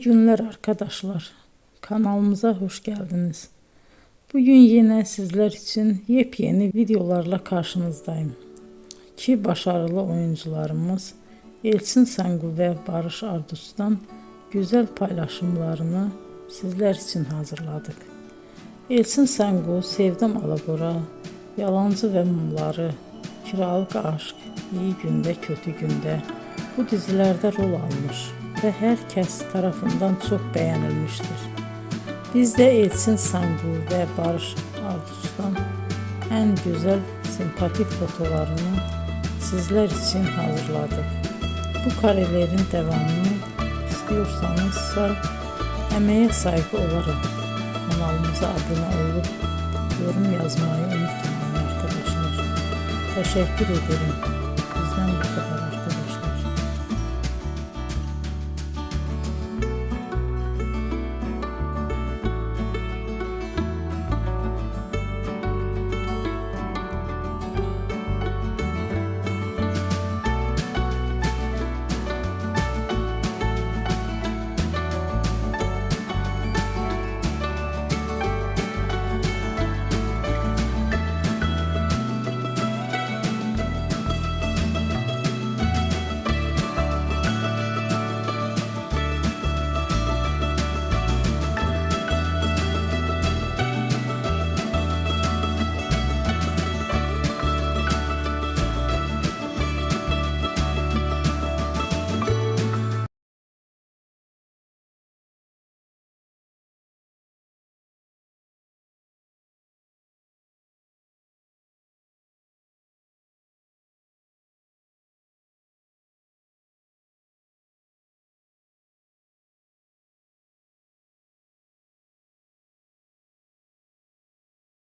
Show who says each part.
Speaker 1: İyi günler arkadaşlar. Kanalımıza hoş geldiniz. Bugün yine sizler için yepyeni videolarla karşınızdayım. İki başarılı oyuncularımız Elçin Sangu ve Barış Ardus'tan güzel paylaşımlarını sizler için hazırladık. Elçin Sangu, Sevdim Alabora, Yalancı ve Mumları, Kiralık Aşk, İyi Günde Kötü Günde bu dizilerde rol almış ve herkes tarafından çok beğenilmiştir. Biz de Elçin Sangu ve Barış Ardus'tan en güzel sempatik fotolarını sizler için hazırladık. Bu karelerin devamını istiyorsanızsa emeğe saygı olarak kanalımıza abone olup yorum yazmayı unutmayın arkadaşlar. Teşekkür ederim.